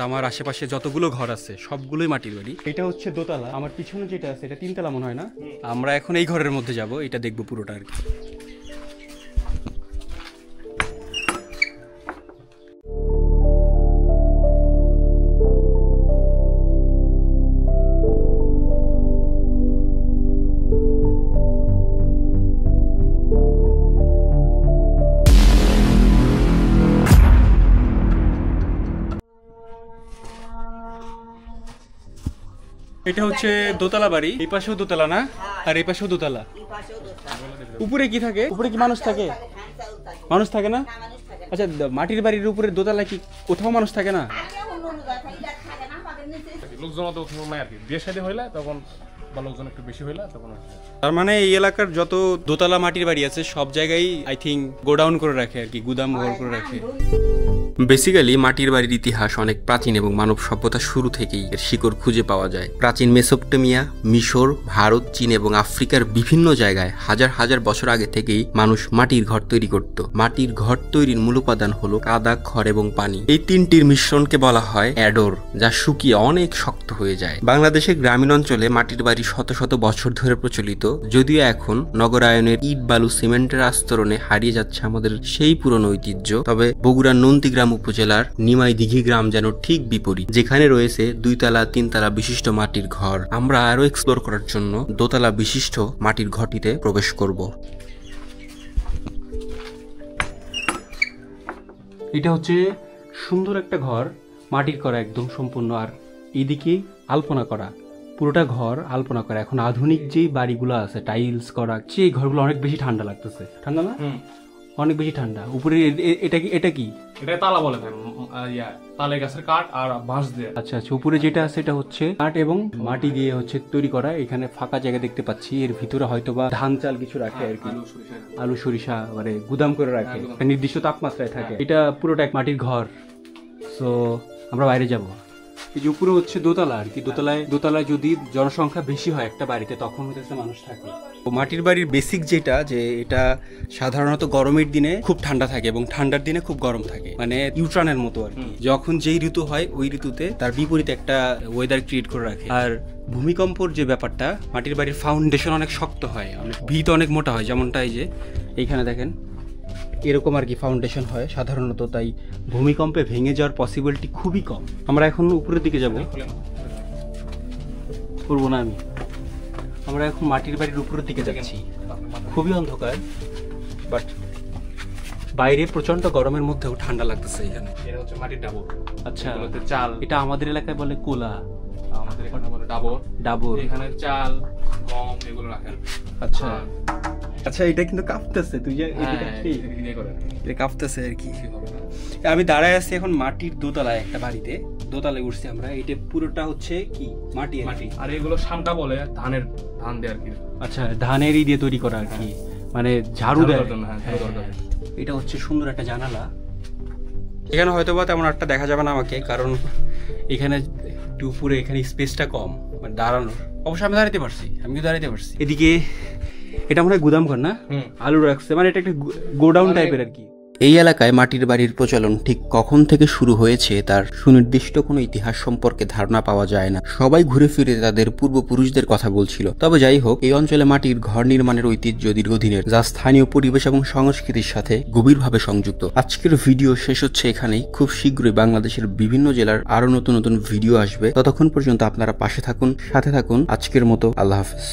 আমার আশেপাশে যতগুলো ঘর আছে সবগুলোই মাটির বাড়ি। এটা হচ্ছে দোতলা, আমার পিছনে যেটা আছে এটা তিনতলা মনে হয় না। আমরা এখন এই ঘরের মধ্যে যাব, এটা দেখবো পুরোটা আর কি। এটা হচ্ছে দোতলা বাড়ি, এই পাশেও দোতলা না, আর এই পাশেও দোতলা। উপরে কি থাকে? উপরে কি মানুষ থাকে? মানুষ থাকে না? আচ্ছা, মাটির বাড়ির উপরে দোতলা কি কোথাও মানুষ থাকে না? লোকজন তো নাই আর কি, বিয়ে শাদী হইলে তখন বা লোকজন একটু বেশি হইলে তখন। তার মানে এই এলাকার যত দোতলা মাটির বাড়ি আছে সব জায়গায় আই থিঙ্ক গোডাউন করে রাখে আর কি, গুদাম ঘর করে রাখে। বেসিক্যালি মাটির বাড়ির ইতিহাস অনেক প্রাচীন এবং মানব সভ্যতার শুরু থেকেই এর শিকড় খুঁজে পাওয়া যায়। প্রাচীন মেসোপটেমিয়া, মিশর, ভারত, চীন এবং আফ্রিকার বিভিন্ন জায়গায় হাজার হাজার বছর আগে থেকেই মানুষ মাটির ঘর তৈরি করত। মাটির ঘর তৈরির মূল উপাদান হলো কাদা, খড় এবং পানি। এই তিনটির মিশ্রণকে বলা হয় অ্যাডোর, যা শুকিয়ে অনেক শক্ত হয়ে যায়। বাংলাদেশের গ্রামীণ অঞ্চলে মাটির বাড়ি শত শত বছর ধরে প্রচলিত, যদিও এখন নগরায়নের ইট, বালু, সিমেন্টের আস্তরণে হারিয়ে যাচ্ছে আমাদের সেই পুরনো ঐতিহ্য। তবে বগুড়ার নন্দীগ্রাম উপজেলার নিমাই দিঘি গ্রাম যেন ঠিক বিপরীত, যেখানে রয়েছে 2 তলা 3 তলা বিশিষ্ট মাটির ঘর। আমরা আরো এক্সপ্লোর করার জন্য দোতলা বিশিষ্ট মাটির ঘরটিতে প্রবেশ করব। এটা হচ্ছে সুন্দর একটা ঘর, মাটির করা একদম সম্পূর্ণ, আর এইদিকে আলপনা করা, পুরোটা ঘর আলপনা করা। এখন আধুনিক যে বাড়িগুলো আছে টাইলস করা, সেই ঘরগুলো অনেক বেশি ঠান্ডা লাগতেছে। ঠান্ডা না? অনেক বেশি ঠান্ডা। উপরে এটা কি? এটা তালা বলে তালে গাছের কাঠ আর বাঁশ দিয়ে। আচ্ছা আচ্ছা, উপরে যেটা আছে এটা হচ্ছে কাঠ এবং মাটি দিয়ে হচ্ছে তৈরি করা। এখানে ফাঁকা জায়গা দেখতে পাচ্ছি, এর ভিতরে হয়তোবা ধান চাল কিছু রাখে আর কি, আলু সরিষা মানে গুদাম করে রাখে, নির্দিষ্ট তাপমাত্রায় থাকে। এটা পুরোটা এক মাটির ঘর। সো আমরা বাইরে যাব। এই যে উপরে হচ্ছে দোতলা আর কি, দোতলায় যদি জনসংখ্যা বেশি হয় একটা বাড়িতে তখন হচ্ছে মানুষ থাকে। মাটির বাড়ির বেসিক যেটা, যে এটা সাধারণত গরমের দিনে খুব ঠান্ডা থাকে এবং ঠান্ডার দিনে খুব গরম থাকে, মানে ইউট্রানের মতো আর কি। যখন যেই ঋতু হয় ওই ঋতুতে তার বিপরীতে একটা ওয়েদার ক্রিয়েট করে রাখে। আর ভূমিকম্পর যে ব্যাপারটা, মাটির বাড়ির ফাউন্ডেশন অনেক শক্ত হয়, ভিত অনেক মোটা হয়, যেমনটা এই যে এইখানে দেখেন এরকম আর কি ফাউন্ডেশন হয় সাধারণত, তাই ভূমিকম্পে ভেঙে যাওয়ার পসিবিলিটি খুবই কম। আমরা এখন উপরের দিকে যাব, করবো না আমি। আমরা এখন মাটির বাড়ির উপরের দিকে যাচ্ছি, খুবই অন্ধকার, বাট বাইরে প্রচন্ড গরমের মধ্যেও ঠান্ডা লাগতেছে এখানে। এটা হচ্ছে মাটির ডাবর। আচ্ছা, চাল। এটা আমাদের এলাকায় বলে কোলা, আমাদের এখানে বলে ডাবর। ডাবর। এখানে চাল, গম এগুলো রাখেন। আচ্ছা আচ্ছা, এটা কিন্তু কাঁপতেছে, তুই যে এটা কাঁপতেছে আর কি। আমি দাঁড়ায় আছি এখন মাটির দোতলায় একটা বাড়িতে, দোতলায় উঠছি আমরা। এটা পুরোটা হচ্ছে কি মাটি, আর এগুলো সামটা বলে ধান দিয়ে আর কি। আচ্ছা, ধানেরই দিয়ে তৈরি করা আর কি, মানে ঝাড়ু দেওয়ার জন্য। এটা হচ্ছে সুন্দর একটা জানালা। এখানে হয়তো বা তেমন একটা দেখা যাবে না আমাকে, কারণ এখানে একটু উপরে, এখানে স্পেসটা কম মানে দাঁড়ানোর। অবশ্য আমি দাঁড়াতে পারছি, এদিকে এটা মনে হয় গুদাম ঘর না, আলু রাখছে, মানে এটা একটা গোডাউন টাইপের আর কি। এই এলাকায় মাটির বাড়ির প্রচলন ঠিক কখন থেকে শুরু হয়েছে তার সুনির্দিষ্ট কোনো ইতিহাস সম্পর্কে ধারণা পাওয়া যায় না। সবাই ঘুরে ফিরে তাদের পূর্বপুরুষদের কথা বলছিল। তবে যাই হোক, এই অঞ্চলে মাটির ঘর নির্মাণের ঐতিহ্য দীর্ঘদিনের, যা স্থানীয় পরিবেশ এবং সংস্কৃতির সাথে গভীরভাবে সংযুক্ত। আজকের ভিডিও শেষ হচ্ছে এখানেই। খুব শীঘ্রই বাংলাদেশের বিভিন্ন জেলার আরো নতুন নতুন ভিডিও আসবে। ততক্ষণ পর্যন্ত আপনারা পাশে থাকুন, সাথে থাকুন। আজকের মতো আল্লাহ হাফেজ।